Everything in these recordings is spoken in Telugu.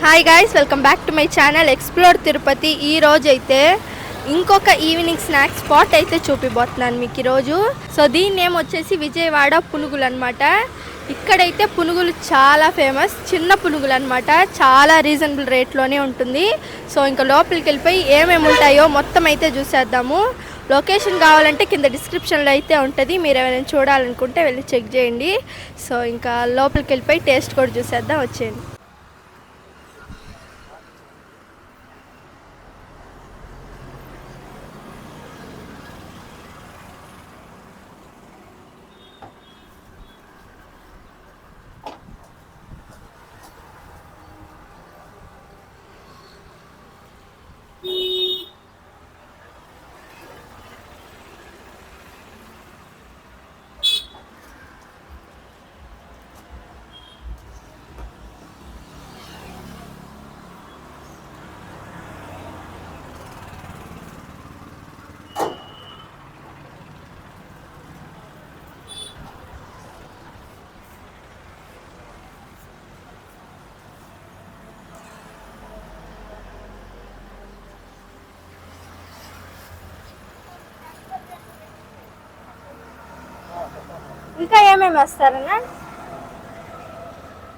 Hi guys, welcome back to my channel explore Tirupati. ఈ రోజు అయితే ఇంకొక ఈవినింగ్ స్నాక్స్ స్పాట్ అయితే చూపిపోతున్నాను మీకు ఈరోజు. సో దీని నేమ్ వచ్చేసి విజయవాడ పునుగులు అనమాట. ఇక్కడైతే పునుగులు చాలా ఫేమస్, చిన్న పునుగులు అనమాట. చాలా రీజనబుల్ రేట్లోనే ఉంటుంది. సో ఇంకా లోపలికి వెళ్ళిపోయి ఏమేమి ఉంటాయో మొత్తం అయితే చూసేద్దాము. లొకేషన్ కావాలంటే కింద డిస్క్రిప్షన్లో అయితే ఉంటుంది, మీరు ఏమైనా చూడాలనుకుంటే వెళ్ళి చెక్ చేయండి. సో ఇంకా లోపలికి వెళ్ళిపోయి టేస్ట్ కూడా చూసేద్దాం, వచ్చేయండి. ఇంకా ఏమేమి వేస్తారన్నా?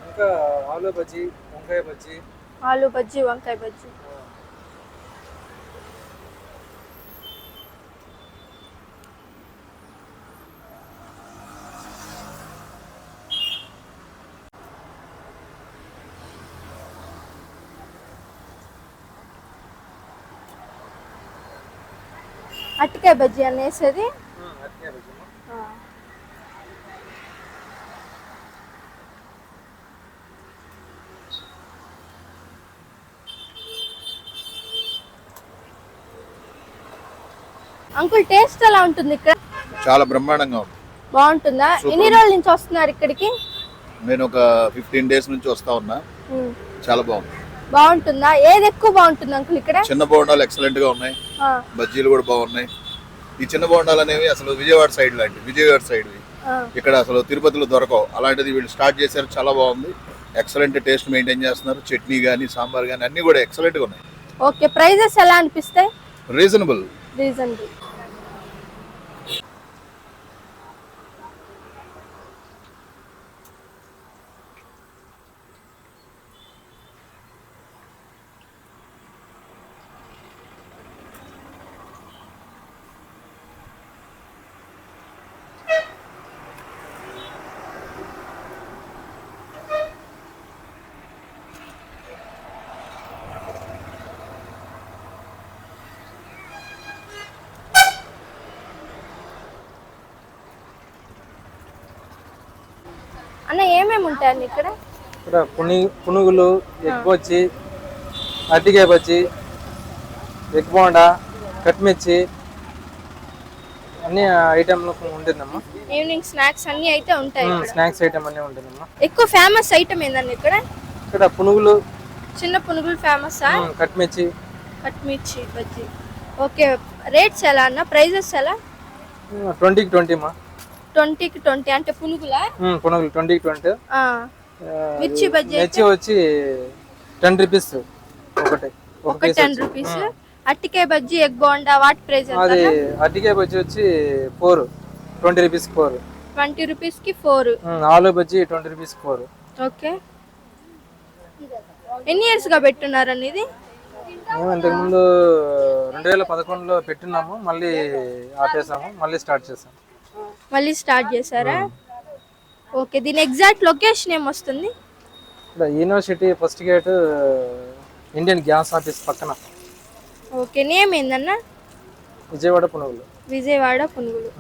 ఇంకా ఆలు బజ్జీ, వంకాయ బజ్జీ. ఆలు బజ్జీ, వంకాయ బజ్జీ. అరటికాయ బజ్జీ అని వేసేది. అంకుల్, టేస్ట్ ఎలా ఉంటుంది ఇక్కడ? చాలా బ్రహ్మాండంగా ఉంది. బాగుంటుందా? ఎన్ని రోజుల నుంచి వస్తున్నారు ఇక్కడికి? నేను ఒక 15 డేస్ నుంచి వస్తా ఉన్నా. చాలా బాగుంది. బాగుంటుందా? ఏది ఎక్కువ బాగుంటుంది అంకుల్ ఇక్కడ? చిన్న బోండాలు ఎక్సలెంట్ గా ఉన్నాయి, బజ్జీలు కూడా బాగున్నాయి. ఈ చిన్న బోండాలు అనేవి అసలు విజయవాడ సైడ్ ఇక్కడ అసలు తిరుపతిలో దొరకవు. అలాంటిది వీళ్ళు స్టార్ట్ చేశారు, చాలా బాగుంది. ఎక్సలెంట్ టేస్ట్ మెయింటైన్ చేస్తున్నారు. చట్నీ గానీ, సాంబార్ గానీ అన్ని కూడా ఎక్సలెంట్ గా ఉన్నాయి. ఓకే, ప్రైజెస్ ఎలా అనిపిస్తాయి? రీజనబుల్. అన్న, ఏమేమి ఉంటాయండి ఇక్కడ? ఇక్కడ పునుగులు, ఎగ్ బజ్జీ, అరటికాయ బజ్జీ, ఎగ్ బోండా, కట్మిర్చి అన్ని ఐటెంలు ఉంటుందమ్మా. ఈవినింగ్ స్నాక్స్ అన్ని అయితే ఉంటాయి. స్నాక్స్ ఐటమ్ అన్ని ఉంటుందమ్మా. ఎక్కువ ఫేమస్ ఐటమ్ ఏందండి ఇక్కడ? ఇక్కడ పునుగులు, చిన్న పునుగులు ఫేమస్. కట్మిర్చి బజ్జీ. ఓకే, రేట్స్ ఎలా అన్న? ప్రైజెస్ ఎలా? 20కి 20 మా. 20కి 20 అంటే పునుగులా? పునుగులు 20కి 20. మిర్చి బజ్జీ వచ్చి 10 రూపీస్ ఒకటి. 10 రూపీస్. అరటికాయ బజ్జీ, ఎగ్ బోండా వాటి ప్రైస్ ఎంత? అది అరటికాయ బజ్జీ వచ్చి 4, 20 రూపీస్ 4. 20 రూపీస్ కి 4. ఆలు బజ్జీ 20 రూపీస్ 4. ఓకే, ఎన్ని ఇయర్స్ గా పెట్టున్నారని ఇది? మేము ఇంతకుముందు 2011లో పెట్టున్నాము, మళ్ళీ ఆపేసాము, మళ్ళీ స్టార్ట్ చేసాము. మళ్ళీ స్టార్ట్ చేశారా? ఓకే, దీని ఎగ్జాక్ట్ లొకేషన్ ఏమొస్తుంది? University first gate, Indian gas office పక్కన. ఓకే, నేమ్ ఏందన్న? విజయవాడ పునుగులు. విజయవాడ పునుగులు.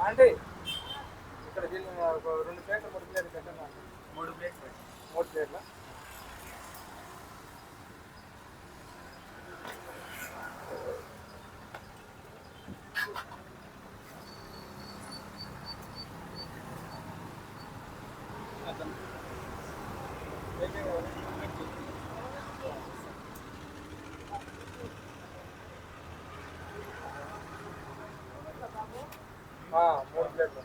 అంటే ఇక్కడ 2 ప్లేట్లు 3 ప్లేట్లు పెట్టండి. 3 ప్లేట్లు 3 ప్లేట్ల మూడు ప్లేట్లు.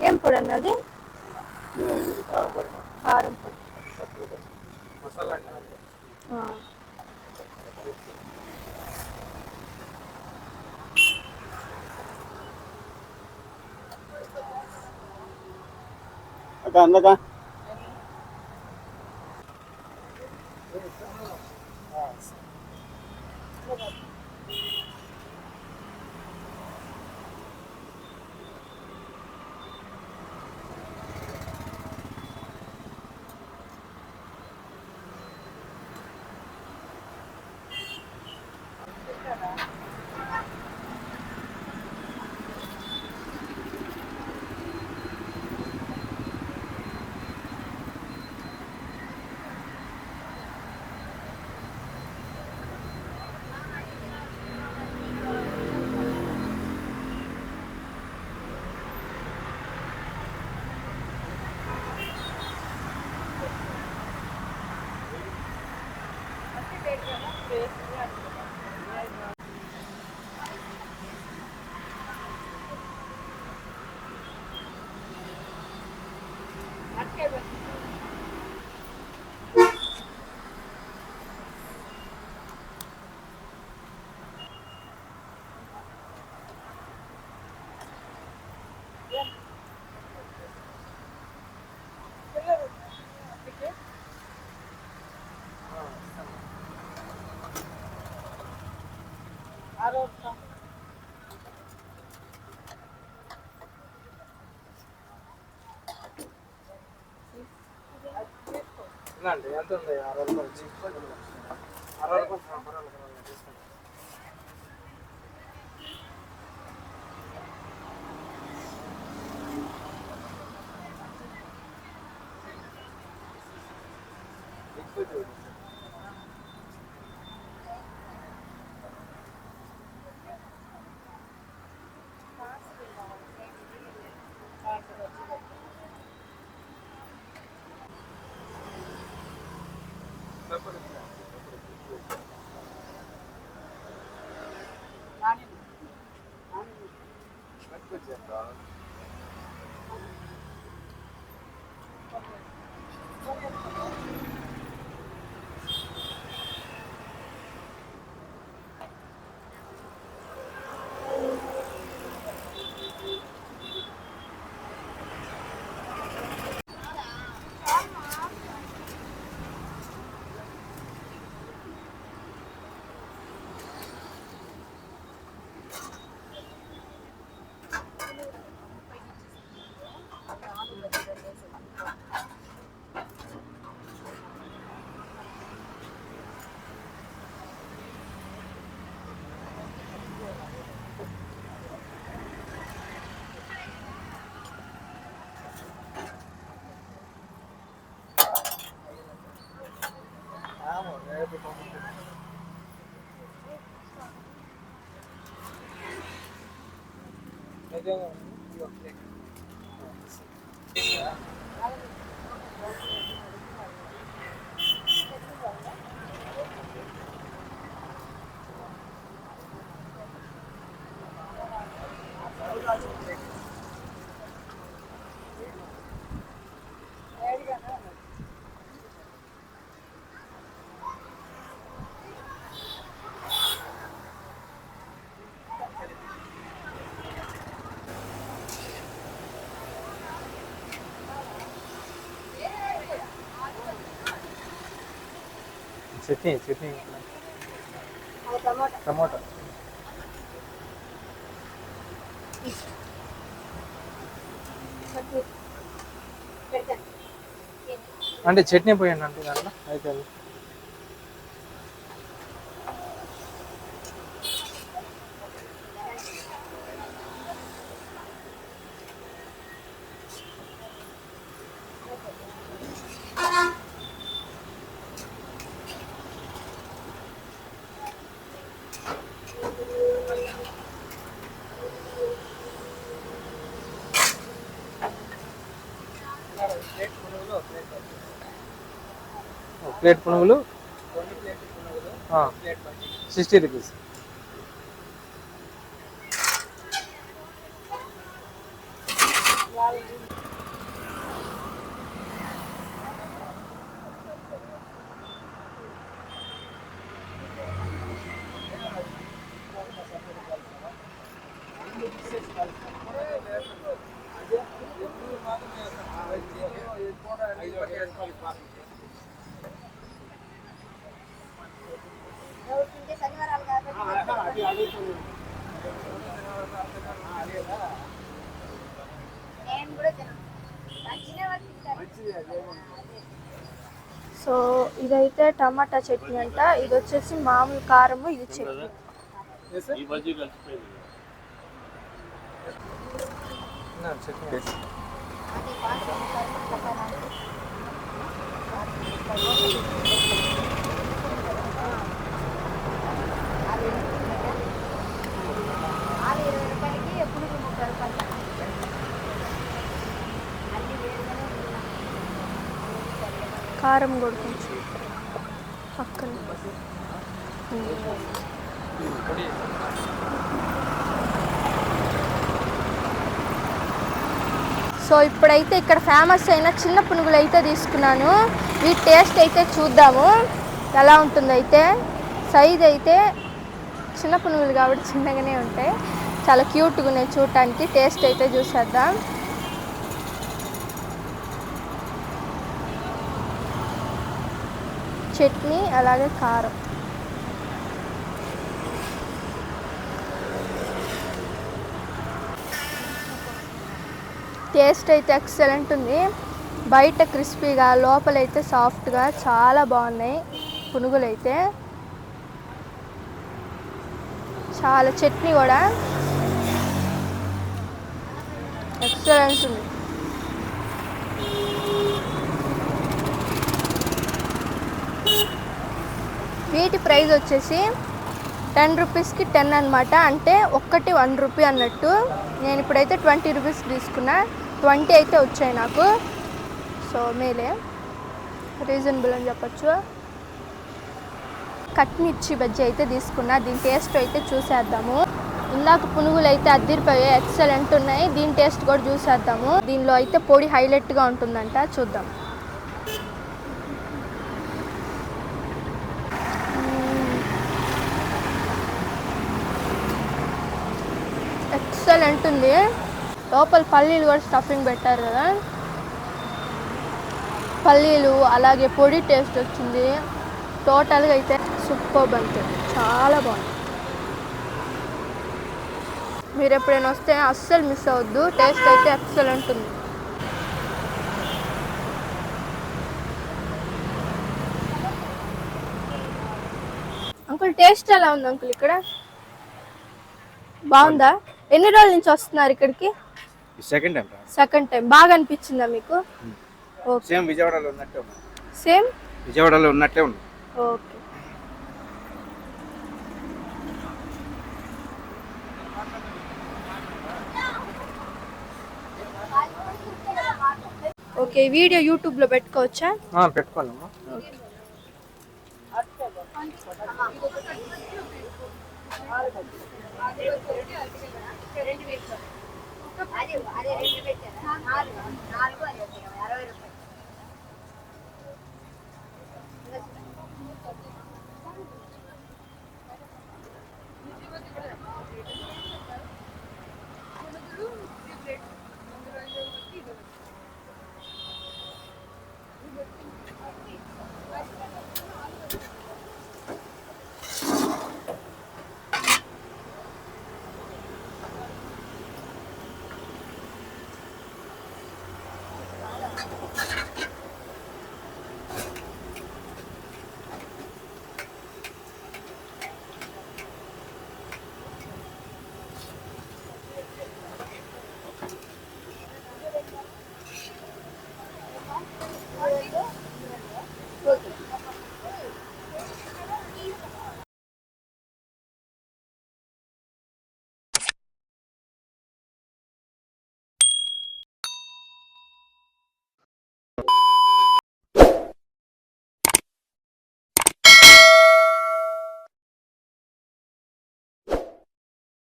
ఏం పొడి అన్నది? కారం పొడి. మసాలా అందక అండి ఎంత ఉంది? 60 రూపాయలు. 60 రూపాయలు పర్వాలేదు తీసుకోండి. చట్నీ టమాటా అంటే చట్నీ పోయండి అంటే దాంట్లో అయితే ప్లేట్ పునుగులు 60 రూపీస్. సో ఇదైతే టమాటా చట్నీ అంట, ఇది వచ్చేసి మామూలు కారము, ఇది చట్నీ. కారం కూడా కొంచెం పక్కన. సో ఇప్పుడైతే ఇక్కడ ఫేమస్ అయిన చిన్న పునుగులు అయితే తీసుకున్నాను. వీటి టేస్ట్ అయితే చూద్దాము ఎలా ఉంటుందో. అయితే సైజ్ అయితే చిన్న పునుగులు కాబట్టి చిన్నగానే ఉంటాయి, చాలా క్యూట్గా ఉన్నాయి చూడటానికి. టేస్ట్ అయితే చూసేద్దాం. చట్నీ అలాగే కారం. టేస్ట్ అయితే ఎక్సలెంట్ ఉంది. బయట క్రిస్పీగా, లోపలైతే సాఫ్ట్గా, చాలా బాగున్నాయి పునుగులు అయితే. చాలా చట్నీ కూడా ఎక్సలెంట్ ఉంది. వీటి ప్రైస్ వచ్చేసి 10 రూపీస్కి 10 అనమాట, అంటే ఒక్కటి 1 రూపీ అన్నట్టు. నేను ఇప్పుడైతే 20 రూపీస్ తీసుకున్నా, 20 అయితే వచ్చాయి నాకు. సో మేలే, రీజనబుల్ అని చెప్పచ్చు. కట్ మిర్చి బజ్జీ అయితే తీసుకున్నా, దీని టేస్ట్ అయితే చూసేద్దాము. ఇందాక పునుగులు అయితే అద్దిరిపోయాయి, ఎక్సలెంట్ ఉన్నాయి. దీని టేస్ట్ కూడా చూసేద్దాము. దీనిలో అయితే పొడి హైలైట్గా ఉంటుందంట, చూద్దాం. ఎక్సలెంట్ ఉంది. లోపల పల్లీలు కూడా స్టఫింగ్ పెట్టారు కదా, పల్లీలు అలాగే పొడి టేస్ట్ వచ్చింది. టోటల్గా అయితే సూపర్ అంతే, చాలా బాగుంది. మీరు ఎప్పుడైనా వస్తే అస్సలు మిస్ అవ్వద్దు, టేస్ట్ అయితే ఎక్సలెంట్ ఉంది. అంకుల్ టేస్ట్ ఎలా ఉంది అంకుల్? ఇక్కడ బాగుందా? ఎన్ని రోజుల నుంచి వస్తున్నారు ఇక్కడికి? Second time. బాగా అనిపించిందా మీకు? సేమ్ విజయవాడలో ఉన్నట్టే ఉంది. సేమ్ విజయవాడలో ఉన్నట్టే ఉంది. ఓకే. ఓకే వీడియో యూట్యూబ్లో పెట్టుకోవచ్చా? పెట్టుకోండి అమ్మా. అదే 2 పెట్టారా 4 4 60 రూపాయలు